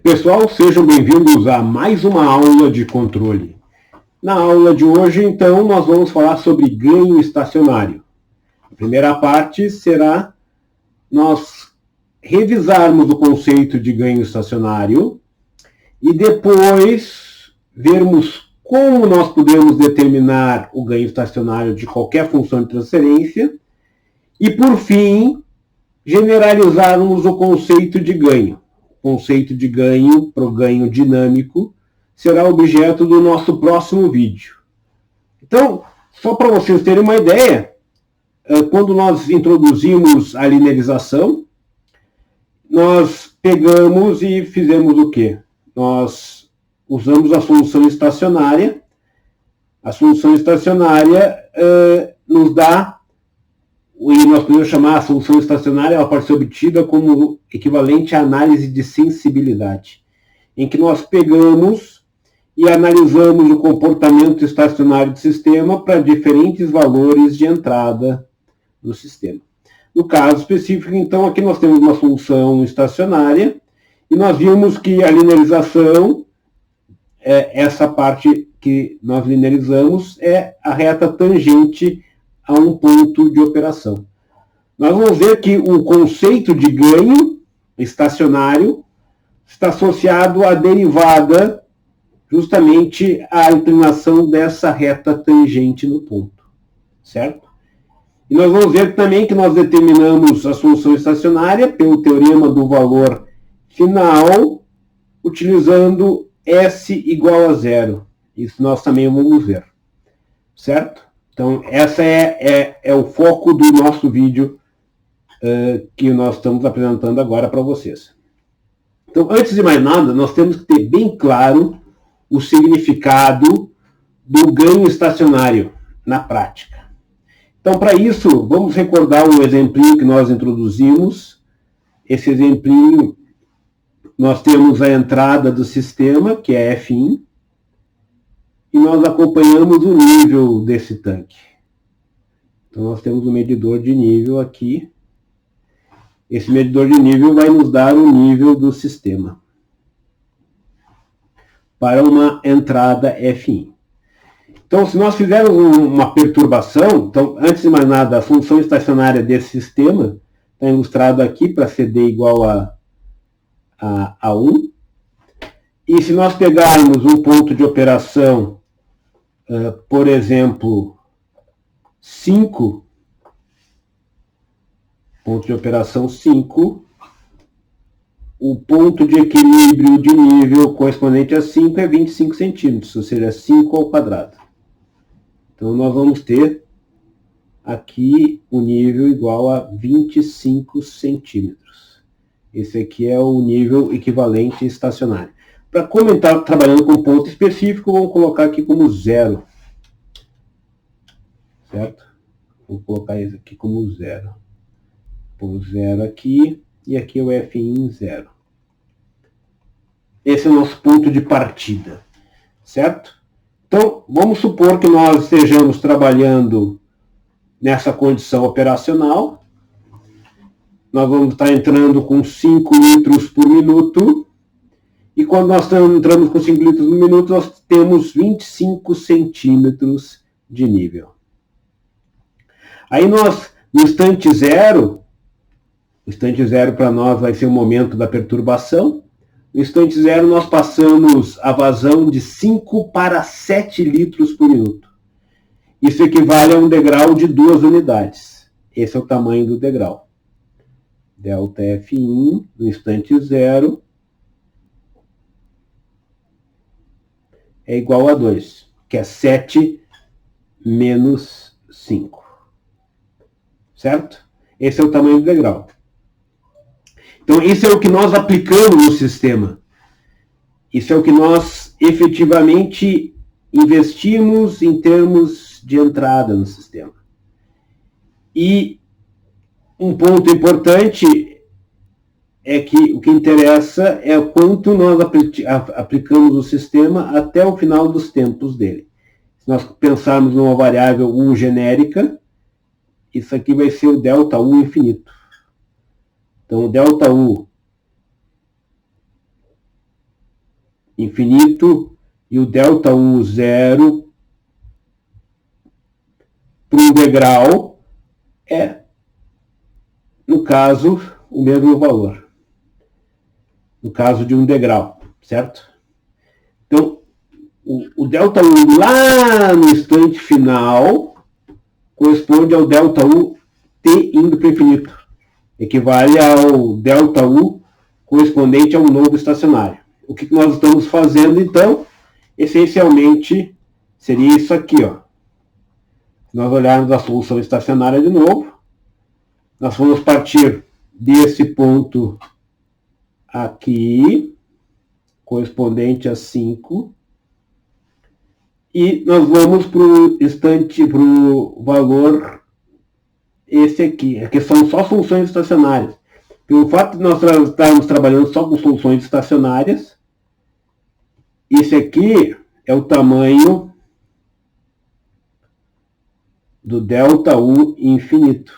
Pessoal, sejam bem-vindos a mais uma aula de controle. Na aula de hoje, então, nós vamos falar sobre ganho estacionário. A primeira parte será nós revisarmos o conceito de ganho estacionário e depois vermos como nós podemos determinar o ganho estacionário de qualquer função de transferência e, por fim, generalizarmos o conceito de ganho. O conceito de ganho para o ganho dinâmico será objeto do nosso próximo vídeo. Então, só para vocês terem uma ideia, quando nós introduzimos a linearização, nós pegamos e fizemos o quê? Nós usamos a solução estacionária. A solução estacionária nos dá, e nós podemos chamar a solução estacionária, ela pode ser obtida como equivalente à análise de sensibilidade, em que nós pegamos e analisamos o comportamento estacionário do sistema para diferentes valores de entrada do sistema. No caso específico, então, aqui nós temos uma solução estacionária e nós vimos que a linearização, essa parte que nós linearizamos, é a reta tangente a um ponto de operação. Nós vamos ver que o conceito de ganho estacionário está associado à derivada, justamente à inclinação dessa reta tangente no ponto, certo? E nós vamos ver também que nós determinamos a solução estacionária pelo teorema do valor final, utilizando S igual a zero. Isso nós também vamos ver, certo? Então, essa é o foco do nosso vídeo que nós estamos apresentando agora para vocês. Então, antes de mais nada, nós temos que ter bem claro o significado do ganho estacionário na prática. Então, para isso, vamos recordar um exemplinho que nós introduzimos. Esse exemplinho, nós temos a entrada do sistema, que é Fin, e nós acompanhamos o nível desse tanque. Então, nós temos um medidor de nível aqui. Esse medidor de nível vai nos dar o nível do sistema para uma entrada Fin. Então, se nós fizermos uma perturbação, então, antes de mais nada, a função estacionária desse sistema está ilustrado aqui para CD igual a 1. E se nós pegarmos um ponto de operação, por exemplo, 5, ponto de operação 5, o ponto de equilíbrio de nível correspondente a 5 é 25 centímetros, ou seja, 5 ao quadrado. Então, nós vamos ter aqui o nível igual a 25 centímetros. Esse aqui é o nível equivalente estacionário. Para como está trabalhando com ponto específico, vamos colocar aqui como 0. Certo? Vou colocar isso aqui como 0. Pôr 0 aqui, e aqui é o Fin 0. Esse é o nosso ponto de partida. Certo? Então, vamos supor que nós estejamos trabalhando nessa condição operacional. Nós vamos estar entrando com 5 litros por minuto. E quando nós estamos entrando com 5 litros por minuto, nós temos 25 centímetros de nível. Aí nós, no instante zero, o instante zero para nós vai ser o momento da perturbação. No instante zero, nós passamos a vazão de 5 para 7 litros por minuto. Isso equivale a um degrau de 2 unidades. Esse é o tamanho do degrau. Delta Fin, no instante zero, é igual a 2, que é 7 menos 5. Certo? Esse é o tamanho do degrau. Então, isso é o que nós aplicamos no sistema. Isso é o que nós efetivamente investimos em termos de entrada no sistema. E um ponto importante é que o que interessa é o quanto nós aplicamos o sistema até o final dos tempos dele. Se nós pensarmos numa variável U genérica, isso aqui vai ser o delta U infinito. Então, o delta U infinito e o ΔU zero para um degrau é, no caso, o mesmo valor. No caso de um degrau, certo? Então, o ΔU lá no instante final corresponde ao ΔU t indo para o infinito. Equivale ao ΔU correspondente a um novo estacionário. O que nós estamos fazendo, então? Essencialmente, seria isso aqui, ó. Se nós olharmos a solução estacionária de novo, nós vamos partir desse ponto aqui, correspondente a 5, e nós vamos para o valor esse aqui. Aqui são só soluções estacionárias. Pelo fato de nós estarmos trabalhando só com soluções estacionárias, esse aqui é o tamanho do ΔU infinito,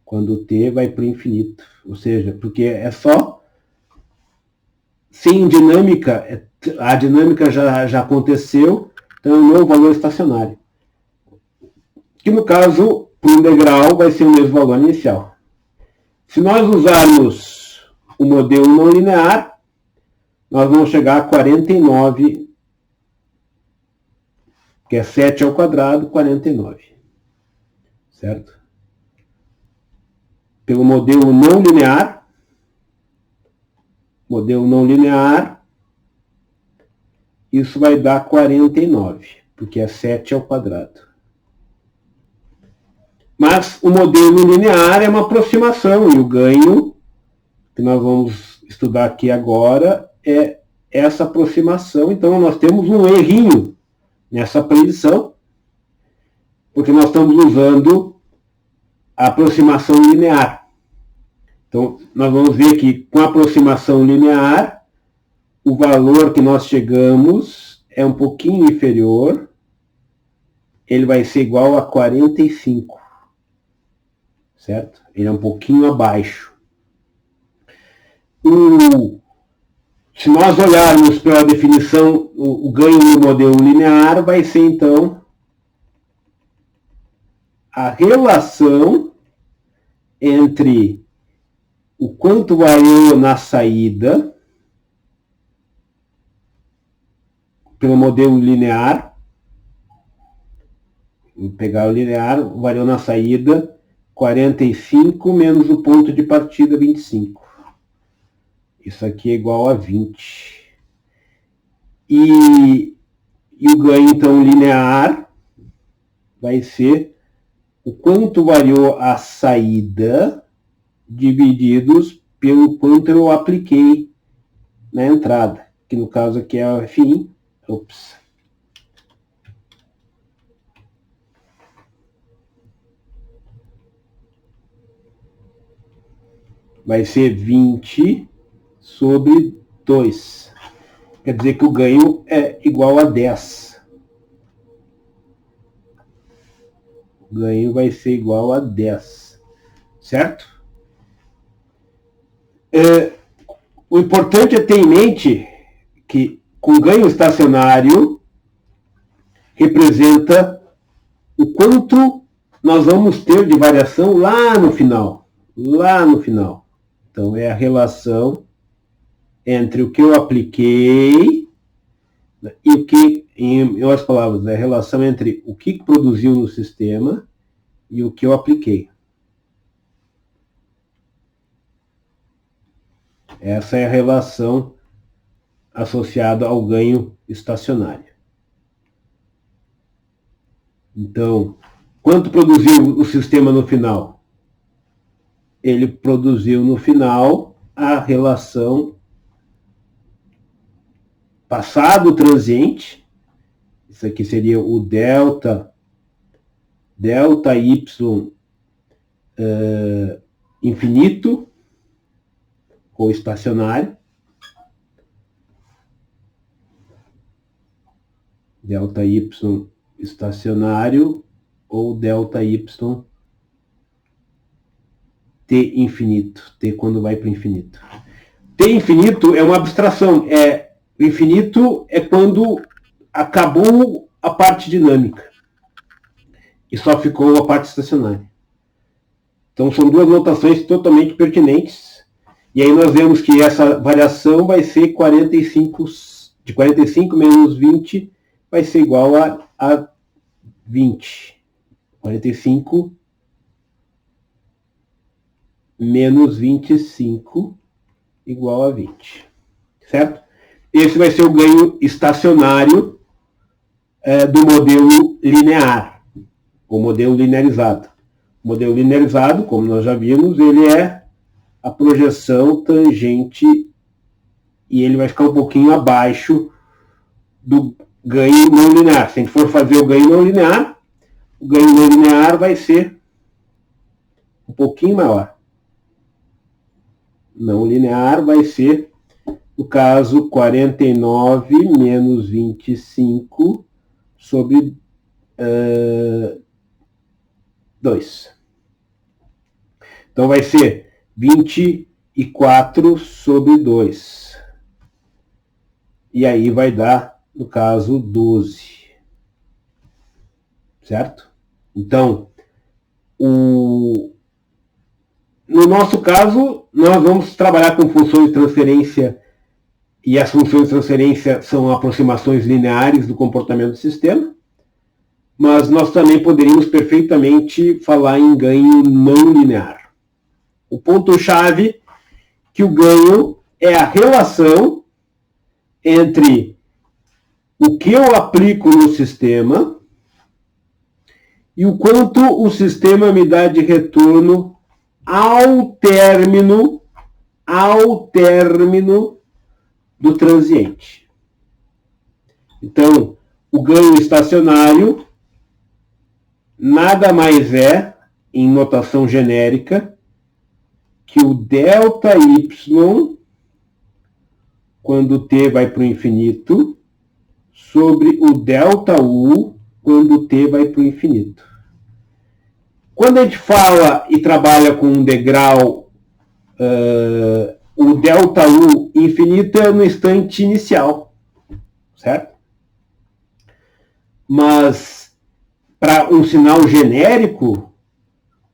quando o t vai para o infinito. Ou seja, porque é só sem dinâmica, a dinâmica já aconteceu, então é um novo valor estacionário. Que no caso, para um degrau, vai ser o mesmo valor inicial. Se nós usarmos o modelo não linear, nós vamos chegar a 49, que é 7 ao quadrado, 49. Certo? Pelo modelo não linear, isso vai dar 49, porque é 7 ao quadrado. Mas o modelo linear é uma aproximação, e o ganho, que nós vamos estudar aqui agora, é essa aproximação. Então, nós temos um errinho nessa predição, porque nós estamos usando a aproximação linear. Então, nós vamos ver que com a aproximação linear, o valor que nós chegamos é um pouquinho inferior, ele vai ser igual a 45. Certo? Ele é um pouquinho abaixo. Se nós olharmos pela definição, o ganho no modelo linear vai ser, então, a relação entre o quanto variou na saída, pelo modelo linear, vou pegar o linear, variou na saída, 45 menos o ponto de partida, 25. Isso aqui é igual a 20. E o ganho, então, linear vai ser o quanto variou a saída divididos pelo quanto eu apliquei na entrada, que no caso aqui é o Fim. Ops. Vai ser 20 sobre 2. Quer dizer que o ganho é igual a 10. O ganho vai ser igual a 10. Certo? O importante é ter em mente que com ganho estacionário representa o quanto nós vamos ter de variação lá no final. Lá no final. Então, é a relação entre o que eu apliquei e o que, em outras palavras, é a relação entre o que produziu no sistema e o que eu apliquei. Essa é a relação associada ao ganho estacionário. Então, quanto produziu o sistema no final? Ele produziu no final a relação passado transiente, isso aqui seria o delta y infinito, ou estacionário, delta y estacionário, ou delta y t infinito, t quando vai para o infinito. T infinito é uma abstração. O infinito é quando acabou a parte dinâmica e só ficou a parte estacionária. Então são duas notações totalmente pertinentes. E aí nós vemos que essa variação vai ser 45, de 45 menos 20 vai ser igual a 20. 45 menos 25 igual a 20. Certo? Esse vai ser o ganho estacionário do modelo linear, o modelo linearizado. O modelo linearizado, como nós já vimos, ele é a projeção tangente e ele vai ficar um pouquinho abaixo do ganho não linear. Se a gente for fazer o ganho não linear, o ganho não linear vai ser um pouquinho maior. Não linear vai ser, no caso, 49 menos 25 sobre 2. Então vai ser 24 sobre 2. E aí vai dar, no caso, 12. Certo? Então, no nosso caso, nós vamos trabalhar com funções de transferência, e as funções de transferência são aproximações lineares do comportamento do sistema, mas nós também poderíamos perfeitamente falar em ganho não linear. O ponto-chave é que o ganho é a relação entre o que eu aplico no sistema e o quanto o sistema me dá de retorno ao término do transiente. Então, o ganho estacionário nada mais é, em notação genérica, que o ΔY, quando t vai para o infinito, sobre o ΔU, quando t vai para o infinito. Quando a gente fala e trabalha com um degrau, o ΔU infinito é no instante inicial, certo? Mas, para um sinal genérico,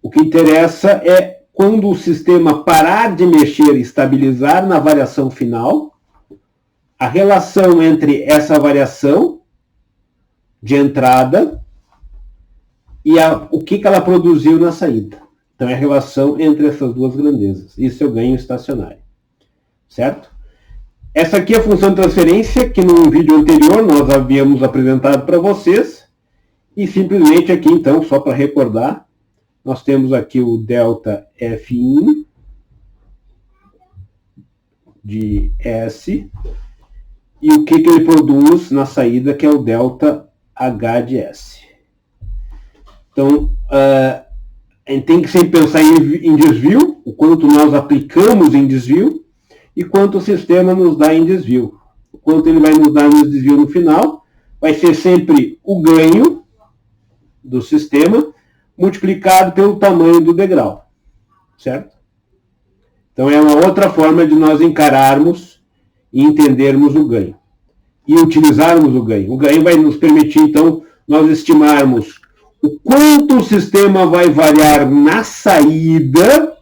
o que interessa é quando o sistema parar de mexer e estabilizar na variação final, a relação entre essa variação de entrada e o que ela produziu na saída. Então é a relação entre essas duas grandezas. Isso é o ganho estacionário. Certo? Essa aqui é a função de transferência que no vídeo anterior nós havíamos apresentado para vocês. E simplesmente aqui, então, só para recordar, nós temos aqui o ΔFin de S e o que ele produz na saída, que é o ΔH de S. Então, a gente tem que sempre pensar em desvio, o quanto nós aplicamos em desvio e quanto o sistema nos dá em desvio. O quanto ele vai nos dar no desvio no final vai ser sempre o ganho do sistema multiplicado pelo tamanho do degrau, certo? Então é uma outra forma de nós encararmos e entendermos o ganho e utilizarmos o ganho. O ganho vai nos permitir, então, nós estimarmos o quanto o sistema vai variar na saída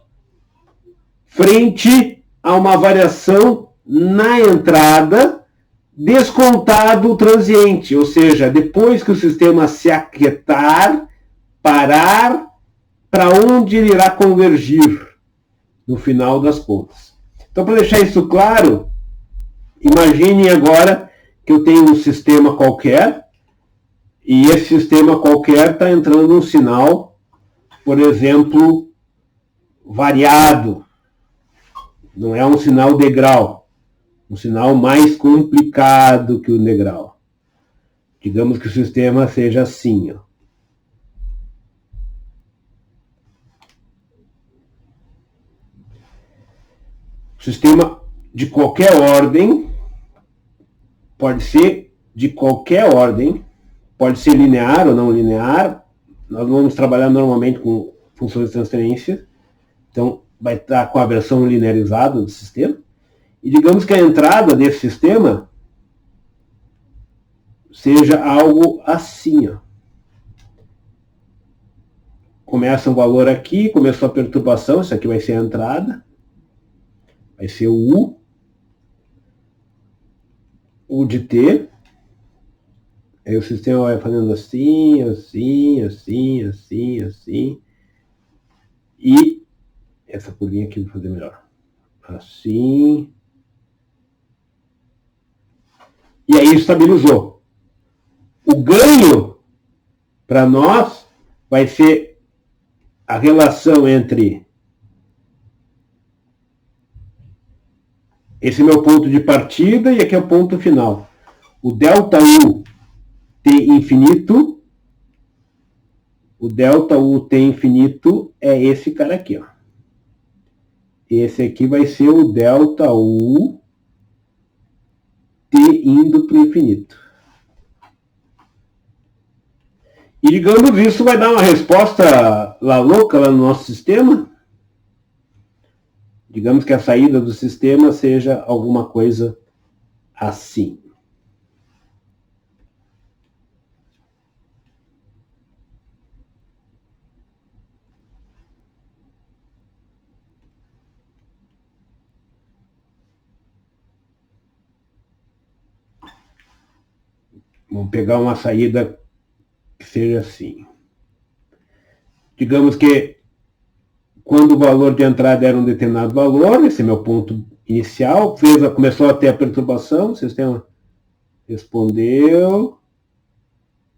frente a uma variação na entrada, descontado o transiente, ou seja, depois que o sistema se aquietar, parar, para onde ele irá convergir no final das contas. Então, para deixar isso claro, imagine agora que eu tenho um sistema qualquer, e esse sistema qualquer está entrando um sinal, por exemplo, variado. Não é um sinal degrau, um sinal mais complicado que o degrau. Digamos que o sistema seja assim, ó. Sistema de qualquer ordem, pode ser de qualquer ordem, pode ser linear ou não linear. Nós vamos trabalhar normalmente com funções de transferência, então vai estar com a versão linearizada do sistema. E digamos que a entrada desse sistema seja algo assim, ó. Começa um valor aqui, começou a perturbação, isso aqui vai ser a entrada, vai ser o U de T, aí o sistema vai fazendo assim, assim, assim, assim, assim, e essa curvinha aqui eu vou fazer melhor, assim, e aí estabilizou. O ganho, para nós, vai ser a relação entre esse meu ponto de partida e aqui é o ponto final. O delta U T infinito, o delta U T infinito é esse cara aqui, ó. Esse aqui vai ser o delta U T indo para o infinito. E digamos, isso vai dar uma resposta lá louca lá no nosso sistema. Digamos que a saída do sistema seja alguma coisa assim. Vamos pegar uma saída que seja assim. Digamos que quando o valor de entrada era um determinado valor, esse é meu ponto inicial, começou a ter a perturbação, o sistema respondeu,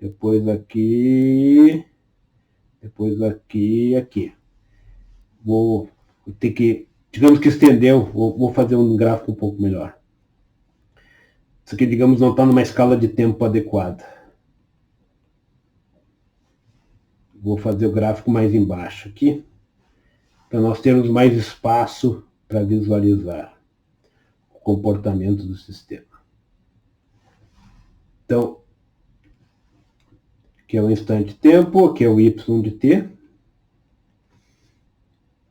depois aqui, aqui. Vou ter que, digamos que estendeu, vou fazer um gráfico um pouco melhor. Isso aqui, digamos, não está numa escala de tempo adequada. Vou fazer o gráfico mais embaixo aqui, para nós termos mais espaço para visualizar o comportamento do sistema. Então, aqui é o instante tempo, aqui é o y de t.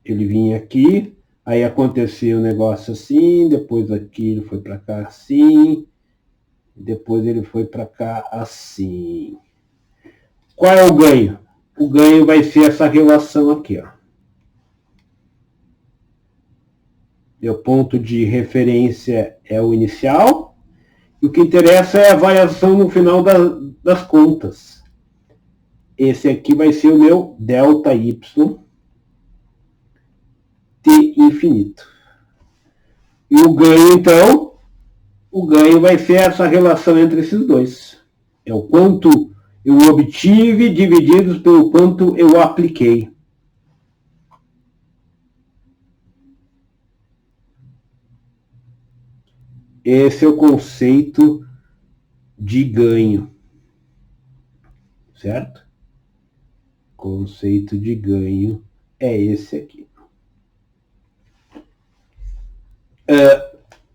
Ele vinha aqui, aí aconteceu um negócio assim, depois aqui ele foi para cá assim, depois ele foi para cá assim. Qual é o ganho? O ganho vai ser essa relação aqui, ó. Meu ponto de referência é o inicial, e o que interessa é a variação no final das contas. Esse aqui vai ser o meu delta y t infinito. E o ganho, então, o ganho vai ser essa relação entre esses dois. É o quanto eu obtive divididos pelo quanto eu apliquei. Esse é o conceito de ganho. Certo? Conceito de ganho é esse aqui.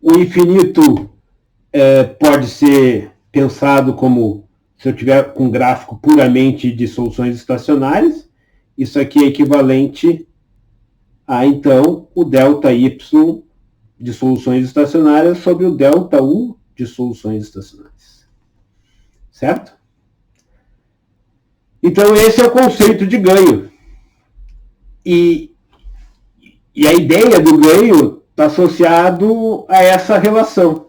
O infinito pode ser pensado como, se eu tiver um gráfico puramente de soluções estacionárias, isso aqui é equivalente a, então, o delta y de soluções estacionárias sobre o delta U de soluções estacionárias. Certo? Então, esse é o conceito de ganho. E a ideia do ganho está associado a essa relação.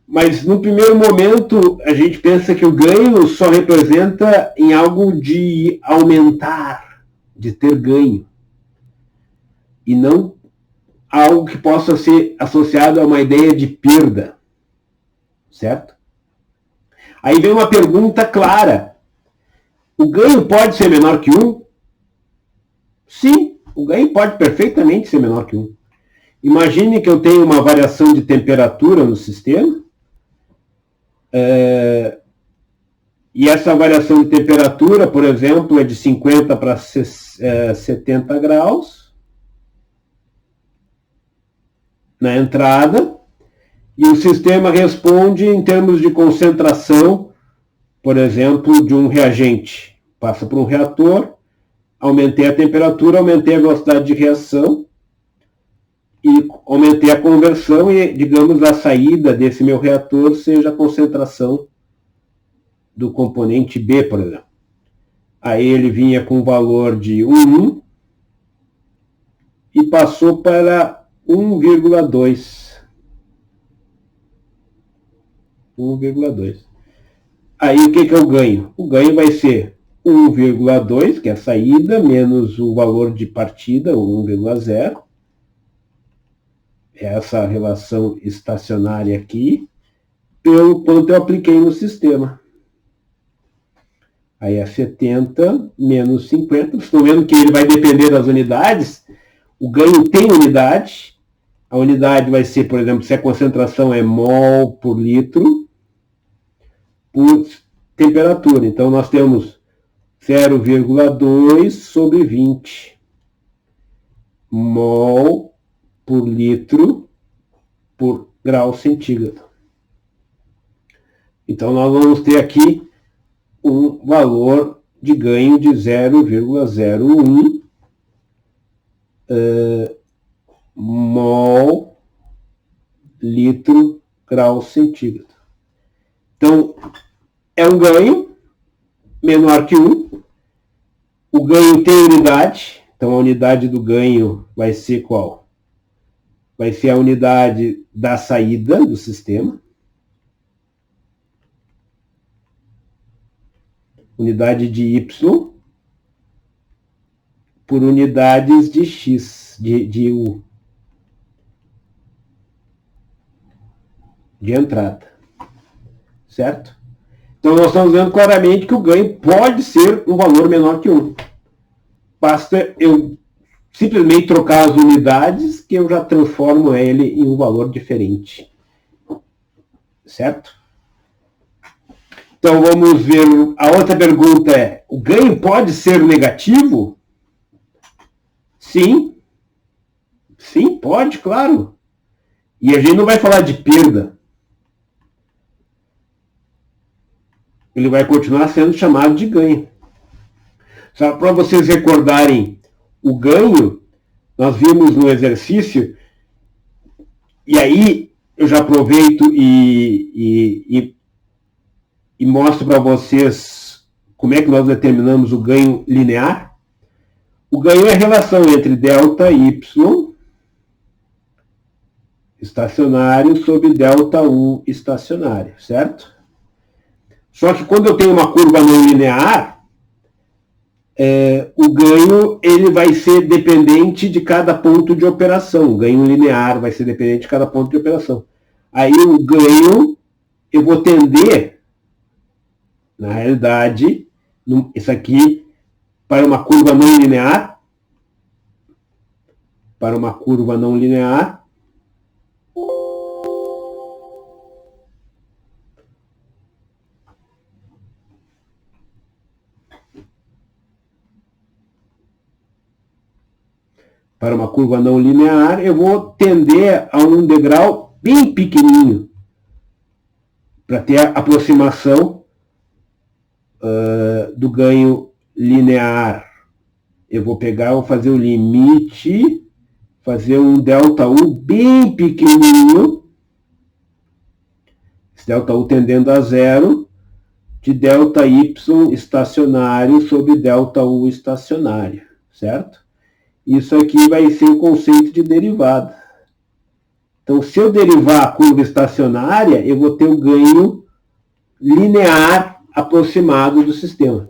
Mas, no primeiro momento, a gente pensa que o ganho só representa em algo de aumentar, de ter ganho. E não algo que possa ser associado a uma ideia de perda. Certo? Aí vem uma pergunta clara. O ganho pode ser menor que 1? Sim, o ganho pode perfeitamente ser menor que 1. Imagine que eu tenho uma variação de temperatura no sistema, e essa variação de temperatura, por exemplo, é de 50 para 70 graus na entrada, e o sistema responde em termos de concentração, por exemplo, de um reagente. Passa por um reator, aumentei a temperatura, aumentei a velocidade de reação, e aumentei a conversão e, digamos, a saída desse meu reator seja a concentração do componente B, por exemplo. Aí ele vinha com um valor de 1 e passou para 1,2. 1,2. Aí o que eu ganho? O ganho vai ser 1,2, que é a saída, menos o valor de partida, o 1,0. Essa relação estacionária aqui, pelo quanto eu apliquei no sistema. Aí é 70 menos 50. Estou vendo que ele vai depender das unidades. O ganho tem unidade. A unidade vai ser, por exemplo, se a concentração é mol por litro por temperatura. Então, nós temos 0,2 sobre 20 mol por litro por grau centígrado. Então, nós vamos ter aqui um valor de ganho de 0,01 mol litro grau centígrado. Então, é um ganho menor que 1. O ganho tem unidade. Então, a unidade do ganho vai ser qual? Vai ser a unidade da saída do sistema. Unidade de Y por unidades de X, de U. De entrada. Certo? Então, nós estamos vendo claramente que o ganho pode ser um valor menor que 1. Basta eu simplesmente trocar as unidades que eu já transformo ele em um valor diferente. Certo? Então, vamos ver. A outra pergunta é, o ganho pode ser negativo? Sim. Sim, pode, claro. E a gente não vai falar de perda. Ele vai continuar sendo chamado de ganho. Só para vocês recordarem o ganho, nós vimos no exercício, e aí eu já aproveito e mostro para vocês como é que nós determinamos o ganho linear. O ganho é a relação entre ΔY estacionário sobre ΔU estacionário, certo? Só que quando eu tenho uma curva não linear, o ganho ele vai ser dependente de cada ponto de operação. O ganho linear vai ser dependente de cada ponto de operação. Aí o ganho, eu vou tender, na realidade, isso aqui, para uma curva não linear, para uma curva não linear, eu vou tender a um degrau bem pequenininho para ter a aproximação do ganho linear. Eu vou pegar, vou fazer o limite, fazer um ΔU bem pequenininho, esse ΔU tendendo a 0, de ΔY estacionário sobre ΔU estacionário, certo? Isso aqui vai ser o conceito de derivada. Então, se eu derivar a curva estacionária, eu vou ter o ganho linear aproximado do sistema.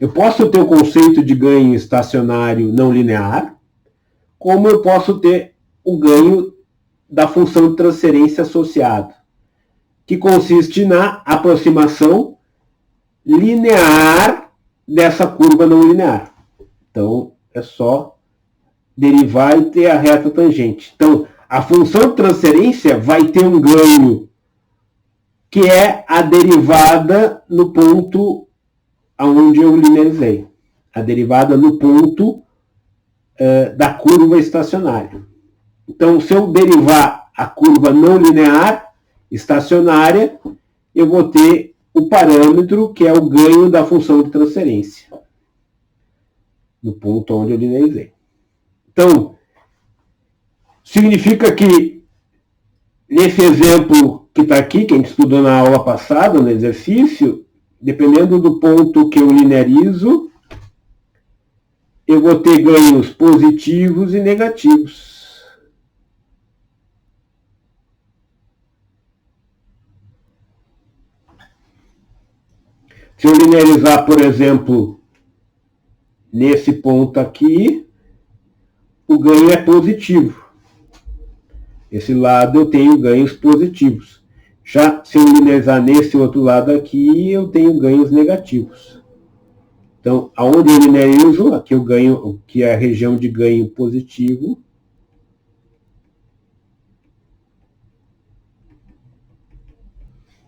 Eu posso ter o conceito de ganho estacionário não linear, como eu posso ter o ganho da função de transferência associado, que consiste na aproximação linear dessa curva não linear. Então, é só derivar e ter a reta tangente. Então, a função de transferência vai ter um ganho que é a derivada no ponto onde eu linearizei. A derivada no ponto da curva estacionária. Então, se eu derivar a curva não linear estacionária, eu vou ter o parâmetro que é o ganho da função de transferência. No ponto onde eu linearizei. Então, Significa que, nesse exemplo que está aqui, que a gente estudou na aula passada, no exercício, dependendo do ponto que eu linearizo, eu vou ter ganhos positivos e negativos. Se eu linearizar, por exemplo, nesse ponto aqui, o ganho é positivo. Esse lado eu tenho ganhos positivos. Já se eu linearizar nesse outro lado aqui, eu tenho ganhos negativos. Então, aonde eu linearizo, aqui eu ganho, que é a região de ganho positivo.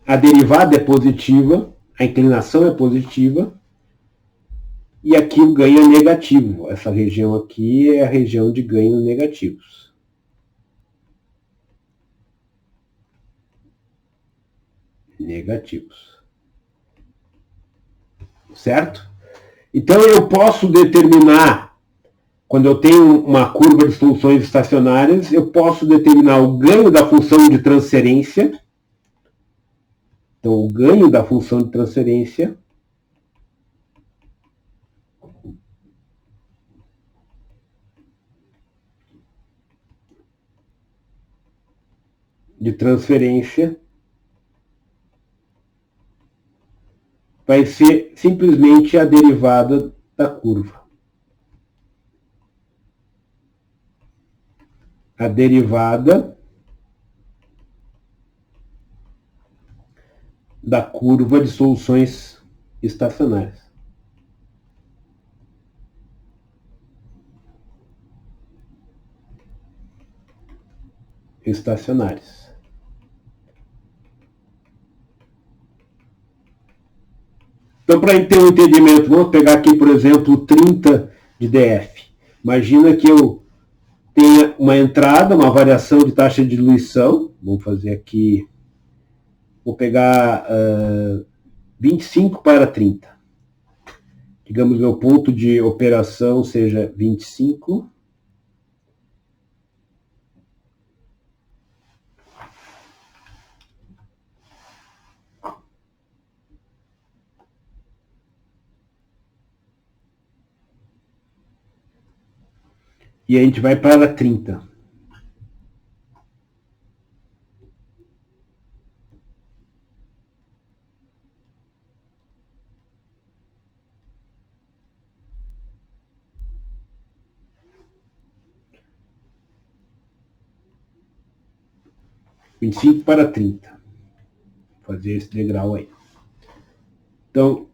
A derivada é positiva, a inclinação é positiva, e aqui o ganho é negativo. Essa região aqui é a região de ganhos negativos. Negativos. Certo? Então eu posso determinar, quando eu tenho uma curva de funções estacionárias, eu posso determinar o ganho da função de transferência. Então, o ganho da função de transferência vai ser simplesmente a derivada da curva. A derivada da curva de soluções estacionárias. Então, para ter um entendimento, vamos pegar aqui, por exemplo, 30 de DF. Imagina que eu tenha uma entrada, uma variação de taxa de diluição. Vamos fazer aqui, vou pegar 25 para 30. Digamos, meu ponto de operação seja 25. E a gente vai para 30. Para 30. Vou fazer esse degrau aí. Então,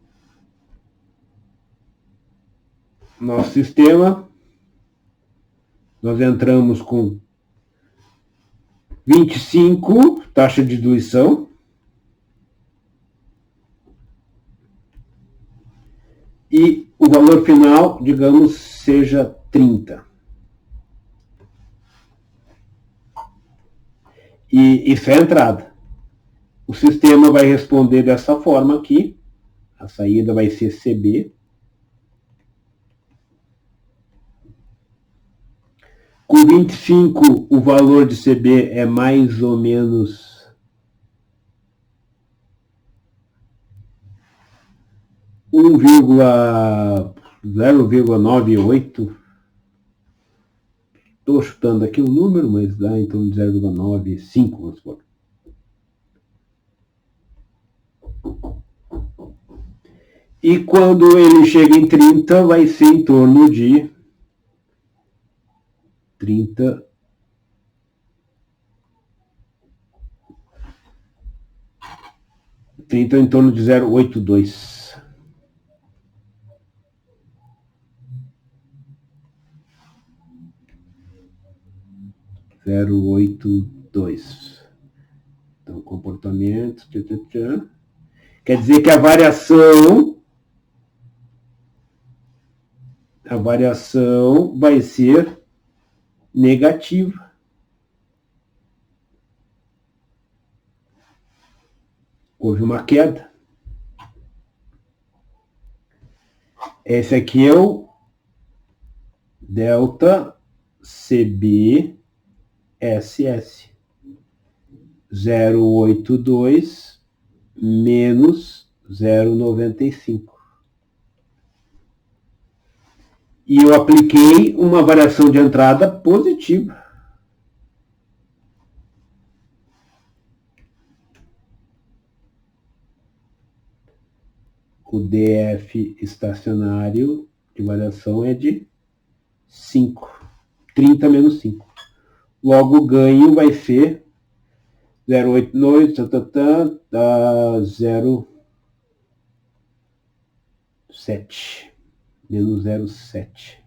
nosso sistema, nós entramos com 25, taxa de diluição, e o valor final, digamos, seja 30. E isso é a entrada. O sistema vai responder dessa forma aqui. A saída vai ser CB. Com 25, o valor de CB é mais ou menos 0,98. Estou chutando aqui um número, mas dá em torno de 0,95, vamos supor. E quando ele chega em 30, vai ser em torno de 30. Em torno de 0,82. 0,82. Então, comportamento. Quer dizer que a variação vai ser negativa. Houve uma queda. Esse aqui é o delta CB SS. 0,82 menos 0,95. E eu apliquei uma variação de entrada positiva. O DF estacionário de variação é de 5. 30 menos 5. Logo, o ganho vai ser 0,82, dá 0,7. Menos 0,7.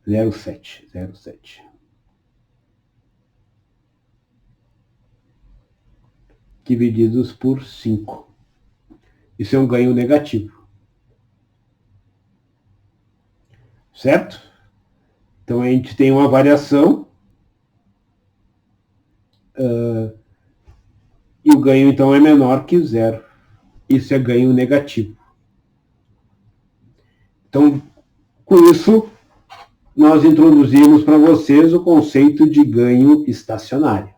0,7. Divididos por 5. Isso é um ganho negativo. Certo? Então a gente tem uma variação. E o ganho então é menor que 0. Isso é ganho negativo. Então, com isso, nós introduzimos para vocês o conceito de ganho estacionário.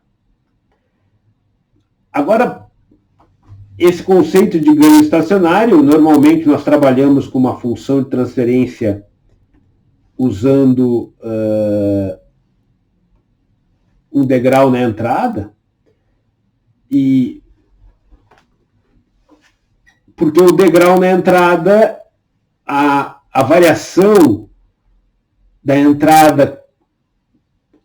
Agora, esse conceito de ganho estacionário, normalmente nós trabalhamos com uma função de transferência usando um degrau na entrada, e porque o degrau na entrada, a variação da entrada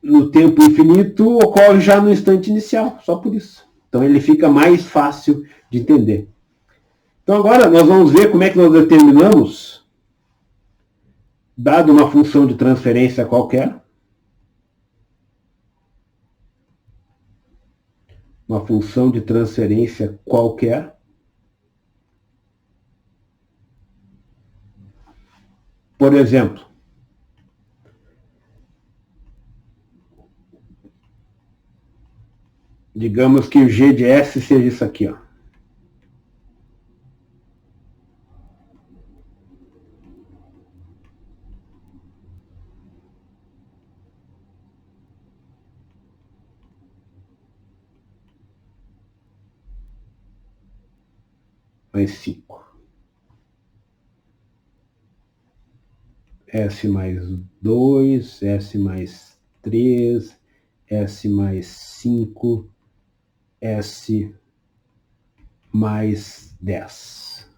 no tempo infinito ocorre já no instante inicial, só por isso. Então ele fica mais fácil de entender. Então agora nós vamos ver como é que nós determinamos, dado uma função de transferência qualquer, uma função de transferência qualquer, por exemplo, digamos que o G de S seja isso aqui, ó. Mais 5. S mais 2, S mais 3, S mais 5, S mais 10.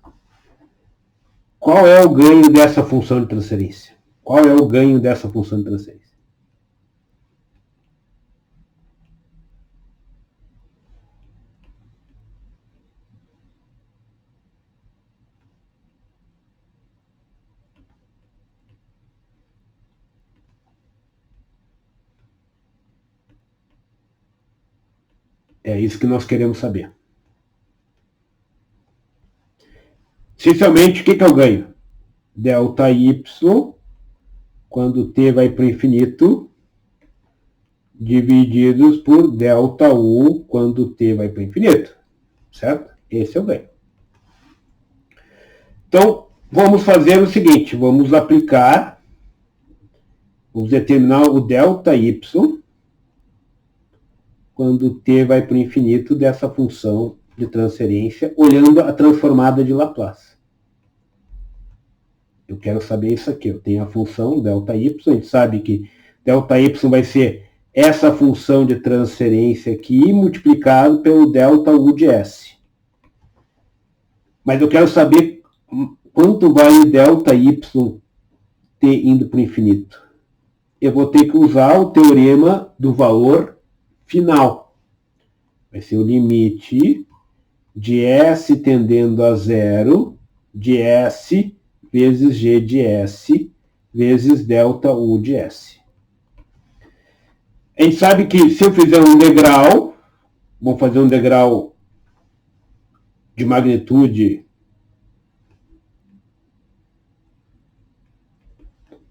Qual é o ganho dessa função de transferência? Qual é o ganho dessa função de transferência? É isso que nós queremos saber. Essencialmente, o que é o ganho? Delta y, quando t vai para o infinito, divididos por delta u, quando t vai para o infinito. Certo? Esse é o ganho. Então, vamos fazer o seguinte, vamos determinar o delta y, quando t vai para o infinito dessa função de transferência, olhando a transformada de Laplace. Eu quero saber isso aqui. Eu tenho a função delta y, a gente sabe que delta y vai ser essa função de transferência aqui multiplicado pelo delta u de S. Mas eu quero saber quanto vale delta y t indo para o infinito. Eu vou ter que usar o teorema do valor final. Vai ser o limite de S tendendo a zero de S vezes G de S vezes delta U de S. A gente sabe que se eu fizer um degrau, vamos fazer um degrau de magnitude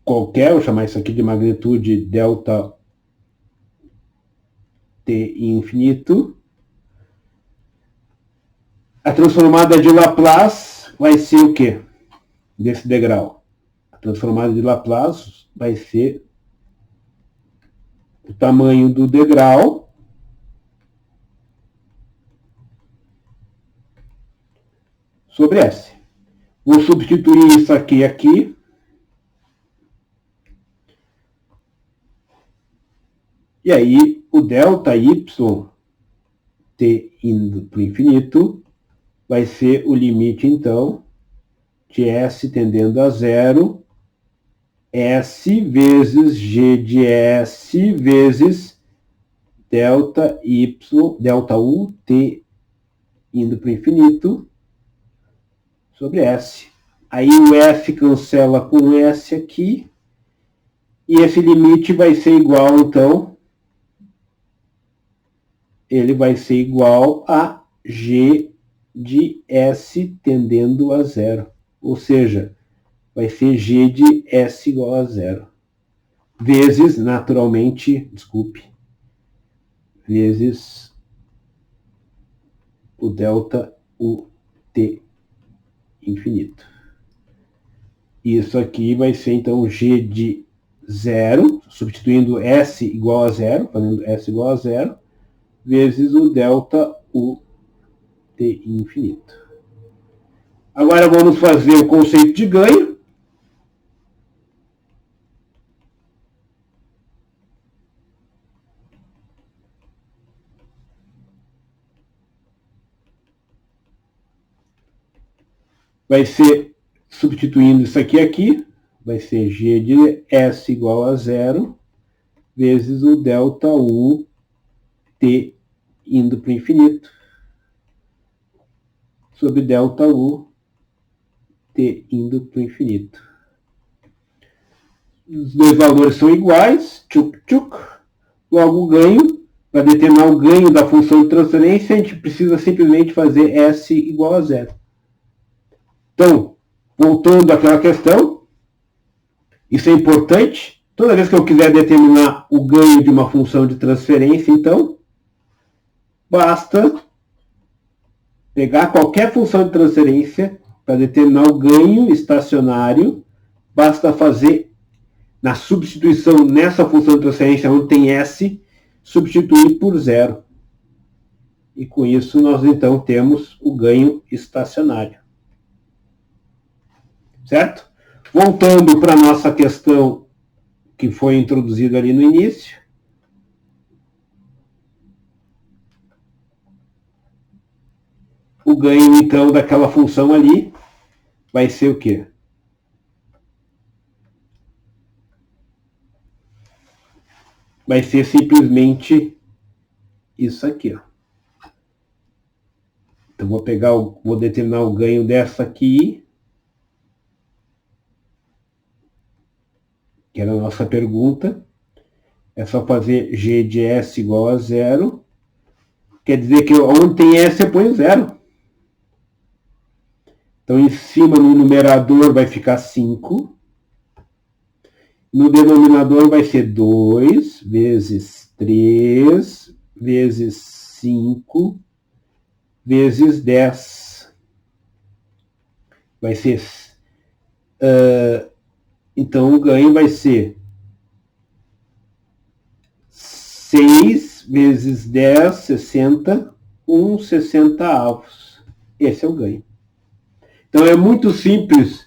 qualquer, vou chamar isso aqui de magnitude delta t infinito, a transformada de Laplace vai ser o quê? Desse degrau. A transformada de Laplace vai ser o tamanho do degrau sobre S. Vou substituir isso aqui. E aí, o delta y t indo para o infinito vai ser o limite, então, de S tendendo a zero, S vezes G de S vezes delta y, delta U, t indo para o infinito, sobre S. Aí o F cancela com S aqui, e esse limite vai ser igual, então, ele vai ser igual a G de S tendendo a zero. Ou seja, vai ser G de S igual a zero. Vezes, naturalmente, vezes o delta UT infinito. Isso aqui vai ser, então, G de zero, substituindo S igual a zero, fazendo S igual a zero, vezes o delta UT infinito. Agora vamos fazer o conceito de ganho. Vai ser, substituindo isso aqui, vai ser G de S igual a zero, vezes o delta U t indo para o infinito, sobre delta U t indo para o infinito. Os dois valores são iguais, logo o ganho, para determinar o ganho da função de transferência, a gente precisa simplesmente fazer S igual a zero. Então, voltando àquela questão, isso é importante. Toda vez que eu quiser determinar o ganho de uma função de transferência, então, basta pegar qualquer função de transferência para determinar o ganho estacionário, basta fazer, na substituição nessa função de transferência onde tem S, substituir por zero. E com isso nós então temos o ganho estacionário. Certo? Voltando para a nossa questão que foi introduzida ali no início. O ganho, então, daquela função ali vai ser o quê? Vai ser simplesmente isso aqui, ó. Então, vou determinar o ganho dessa aqui, que era a nossa pergunta. É só fazer G de S igual a zero. Quer dizer que onde tem S eu ponho zero. Então, em cima, no numerador, vai ficar 5. No denominador vai ser 2 vezes 3 vezes 5 vezes 10. Vai ser... então, o ganho vai ser 6 vezes 10, 60, 1/60 avos. Esse é o ganho. Então, é muito simples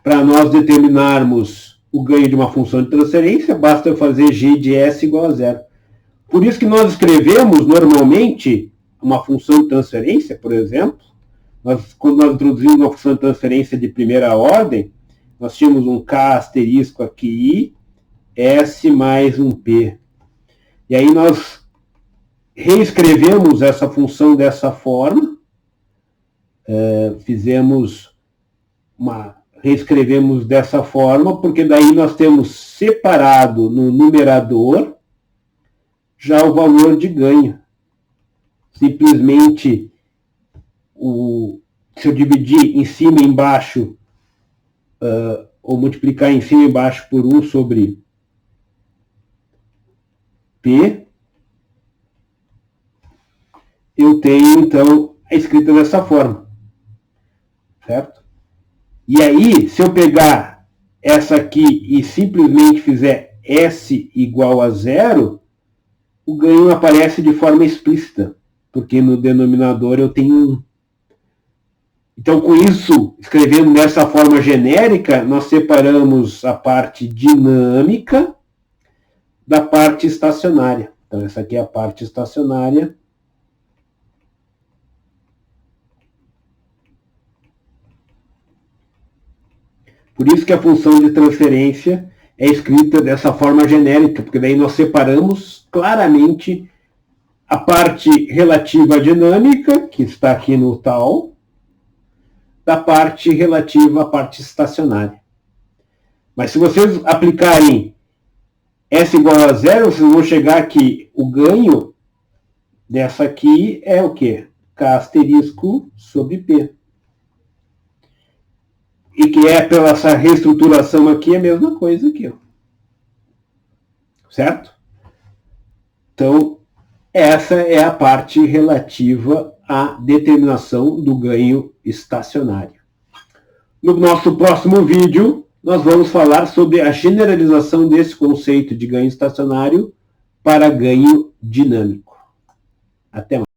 para nós determinarmos o ganho de uma função de transferência, basta eu fazer G de S igual a zero. Por isso que nós escrevemos, normalmente, uma função de transferência, por exemplo, quando nós introduzimos uma função de transferência de primeira ordem, nós tínhamos um K asterisco aqui, S mais um P. E aí nós reescrevemos essa função dessa forma, reescrevemos dessa forma, porque daí nós temos separado no numerador já o valor de ganho. Simplesmente, se eu dividir em cima e embaixo, ou multiplicar em cima e embaixo por 1 sobre P, eu tenho, então, a escrita dessa forma. Certo? E aí, se eu pegar essa aqui e simplesmente fizer S igual a zero, o ganho aparece de forma explícita, porque no denominador eu tenho 1. Então, com isso, escrevendo dessa forma genérica, nós separamos a parte dinâmica da parte estacionária. Então, essa aqui é a parte estacionária. Por isso que a função de transferência é escrita dessa forma genérica, porque daí nós separamos claramente a parte relativa à dinâmica, que está aqui no tal, da parte relativa à parte estacionária. Mas se vocês aplicarem S igual a 0, vocês vão chegar que o ganho dessa aqui é o quê? K asterisco sobre P. E que é pela essa reestruturação aqui a mesma coisa aqui. Ó. Certo? Então, essa é a parte relativa à determinação do ganho estacionário. No nosso próximo vídeo, nós vamos falar sobre a generalização desse conceito de ganho estacionário para ganho dinâmico. Até mais.